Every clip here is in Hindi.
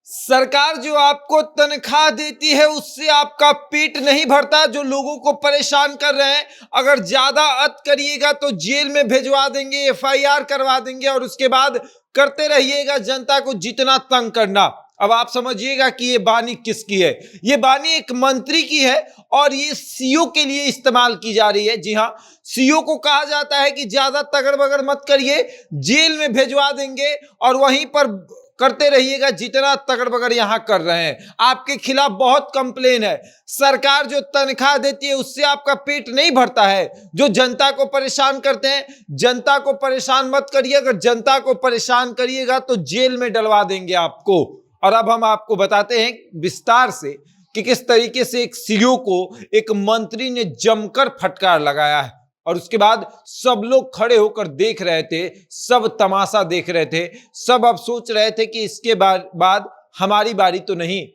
सरकार जो आपको तनख्वाह देती है उससे आपका पेट नहीं भरता। जो लोगों को परेशान कर रहे हैं, अगर ज्यादा अत करिएगा तो जेल में भेजवा देंगे, एफआईआर करवा देंगे और उसके बाद करते रहिएगा जनता को जितना तंग करना। अब आप समझिएगा कि ये बानी किसकी है। ये बानी एक मंत्री की है और ये सीओ के लिए इस्तेमाल की जा रही है। जी हाँ, सीओ को कहा जाता है कि ज्यादा तगड़ बगड़ मत करिए, जेल में भेजवा देंगे और वहीं पर करते रहिएगा जितना तगड़ बगड़ यहां कर रहे हैं। आपके खिलाफ बहुत कंप्लेन है। सरकार जो तनख्वाह देती है उससे आपका पेट नहीं भरता है। जो जनता को परेशान करते हैं, जनता को परेशान मत करिए। अगर जनता को परेशान करिएगा तो जेल में डलवा देंगे आपको। और अब हम आपको बताते हैं विस्तार से कि किस तरीके से एक सीओ को एक मंत्री ने जमकर फटकार लगाया है। और उसके बाद सब लोग खड़े होकर देख रहे थे, सब तमाशा देख रहे थे, सब अब सोच रहे थे कि इसके बाद हमारी बारी तो नहीं।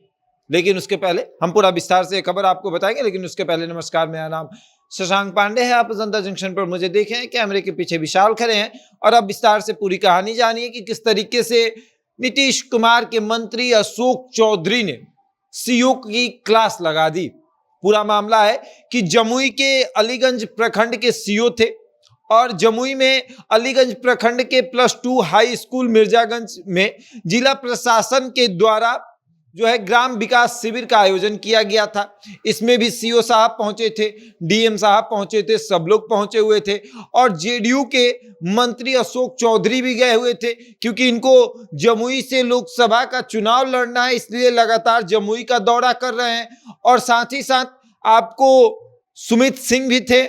लेकिन उसके पहले हम पूरा विस्तार से खबर आपको बताएंगे। लेकिन उसके पहले नमस्कार, मेरा नाम शशांक पांडे है। आप जनता जंक्शन पर मुझे देखें, कैमरे के पीछे विशाल खड़े हैं और अब विस्तार से पूरी कहानी जानिए कि किस तरीके से नीतीश कुमार के मंत्री अशोक चौधरी ने सीओ की क्लास लगा दी। पूरा मामला है कि जमुई के अलीगंज प्रखंड के सीओ थे और जमुई में अलीगंज प्रखंड के +2 हाई स्कूल मिर्जागंज में जिला प्रशासन के द्वारा जो है ग्राम विकास शिविर का आयोजन किया गया था। इसमें भी सीओ साहब पहुंचे थे, डीएम साहब पहुंचे थे, सब लोग पहुंचे हुए थे और जेडीयू के मंत्री अशोक चौधरी भी गए हुए थे, क्योंकि इनको जमुई से लोकसभा का चुनाव लड़ना है, इसलिए लगातार जमुई का दौरा कर रहे हैं। और साथ ही साथ आपको सुमित सिंह भी थे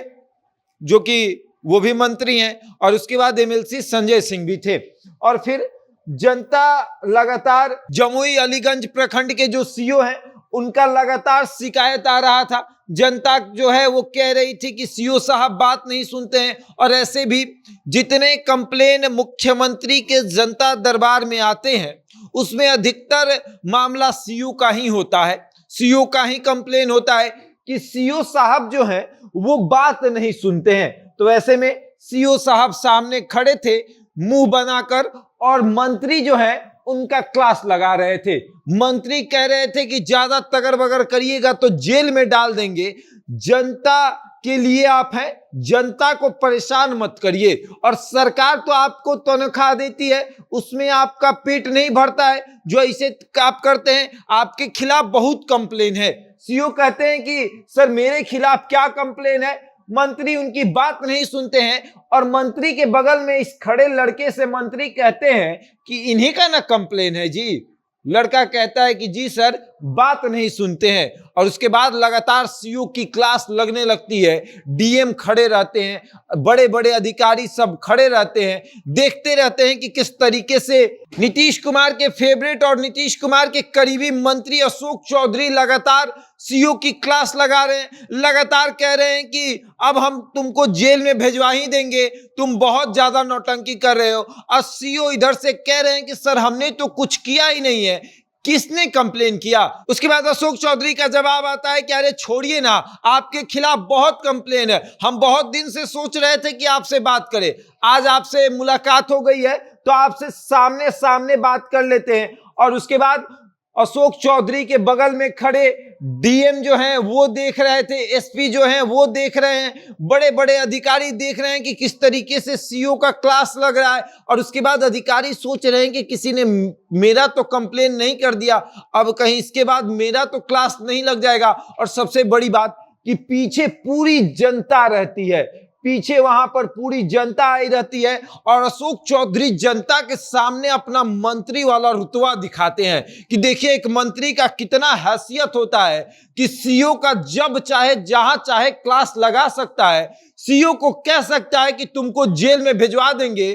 जो कि वो भी मंत्री हैं, और उसके बाद एमएलसी संजय सिंह भी थे। और फिर जनता लगातार जमुई अलीगंज प्रखंड के जो सीओ हैं उनका लगातार शिकायत आ रहा था। जनता जो है वो कह रही थी कि सीओ साहब बात नहीं सुनते हैं। और ऐसे भी जितने कंप्लेन मुख्यमंत्री के जनता दरबार में आते हैं उसमें अधिकतर मामला सीओ का ही होता है। सीओ का ही कंप्लेन होता है कि सीओ साहब जो हैं वो बात नहीं सुनते हैं। तो ऐसे में सीओ साहब सामने खड़े थे मुंह बनाकर और मंत्री जो है उनका क्लास लगा रहे थे। मंत्री कह रहे थे कि ज्यादा तगड़ बगड़ करिएगा तो जेल में डाल देंगे। जनता के लिए आप हैं, जनता को परेशान मत करिए। और सरकार तो आपको तनख्वाह देती है, उसमें आपका पेट नहीं भरता है। जो ऐसे आप करते हैं, आपके खिलाफ बहुत कंप्लेन है। सीओ कहते हैं कि सर मेरे खिलाफ क्या कंप्लेन है। मंत्री उनकी बात नहीं सुनते हैं और मंत्री के बगल में इस खड़े लड़के से मंत्री कहते हैं कि इन्हीं का ना कंप्लेन है जी। लड़का कहता है कि जी सर बात नहीं सुनते हैं। और उसके बाद लगातार सीओ की क्लास लगने लगती है। डीएम खड़े रहते हैं, बड़े बड़े अधिकारी सब खड़े रहते हैं, देखते रहते हैं कि किस तरीके से नीतीश कुमार के फेवरेट और नीतीश कुमार के करीबी मंत्री अशोक चौधरी लगातार सीओ की क्लास लगा रहे हैं। लगातार कह रहे हैं कि अब हम तुमको जेल में भेजवा ही देंगे, तुम बहुत ज्यादा नौटंकी कर रहे हो। और सीओ इधर से कह रहे हैं कि सर हमने तो कुछ किया ही नहीं है, किसने कंप्लेन किया। उसके बाद अशोक चौधरी का जवाब आता है कि अरे छोड़िए ना, आपके खिलाफ बहुत कंप्लेन है, हम बहुत दिन से सोच रहे थे कि आपसे बात करें, आज आपसे मुलाकात हो गई है तो आपसे सामने सामने बात कर लेते हैं। और उसके बाद अशोक चौधरी के बगल में खड़े डीएम जो हैं वो देख रहे थे, एसपी जो हैं वो देख रहे हैं, बड़े बड़े अधिकारी देख रहे हैं कि किस तरीके से सीओ का क्लास लग रहा है। और उसके बाद अधिकारी सोच रहे हैं कि किसी ने मेरा तो कंप्लेन नहीं कर दिया, अब कहीं इसके बाद मेरा तो क्लास नहीं लग जाएगा। और सबसे बड़ी बात कि पीछे पूरी जनता रहती है, पीछे वहां पर पूरी जनता आई रहती है और अशोक चौधरी जनता के सामने अपना मंत्री वाला रुतबा दिखाते हैं कि देखिए एक मंत्री का कितना हैसियत होता है कि सीओ का जब चाहे जहां चाहे क्लास लगा सकता है। सीओ को कह सकता है कि तुमको जेल में भिजवा देंगे,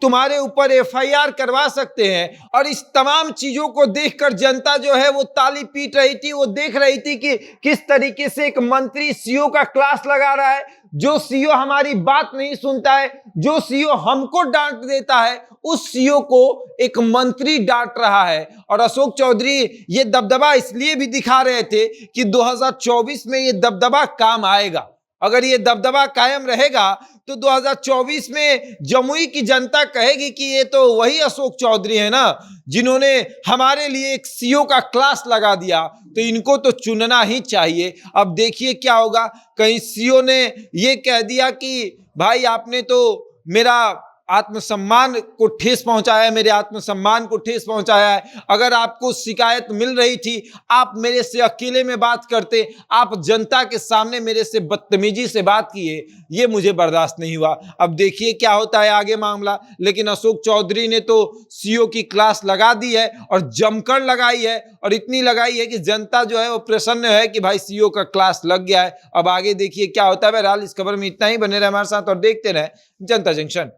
तुम्हारे ऊपर एफआईआर करवा सकते हैं। और इस तमाम चीजों को देखकर जनता जो है वो ताली पीट रही थी, वो देख रही थी कि किस तरीके से एक मंत्री सीओ का क्लास लगा रहा है। जो सीओ हमारी बात नहीं सुनता है, जो सीओ हमको डांट देता है, उस सीओ को एक मंत्री डांट रहा है। और अशोक चौधरी ये दबदबा इसलिए भी दिखा रहे थे कि 2024 में ये दबदबा काम आएगा। अगर ये दबदबा कायम रहेगा तो 2024 में जमुई की जनता कहेगी कि ये तो वही अशोक चौधरी है ना, जिन्होंने हमारे लिए एक सीओ का क्लास लगा दिया, तो इनको तो चुनना ही चाहिए। अब देखिए क्या होगा, कहीं सीओ ने ये कह दिया कि भाई आपने तो मेरा आत्मसम्मान को ठेस पहुंचाया है, मेरे आत्मसम्मान को ठेस पहुंचाया है। अगर आपको शिकायत मिल रही थी, आप मेरे से अकेले में बात करते, आप जनता के सामने मेरे से बदतमीजी से बात किए, ये मुझे बर्दाश्त नहीं हुआ। अब देखिए क्या होता है आगे मामला। लेकिन अशोक चौधरी ने तो सीओ की क्लास लगा दी है और जमकर लगाई है, और इतनी लगाई है कि जनता जो है वो प्रसन्न है कि भाई सीओ का क्लास लग गया है। अब आगे देखिए क्या होता है। बहरहाल इस खबर में इतना ही, बने रहे हमारे साथ और देखते रहे जनता जंक्शन।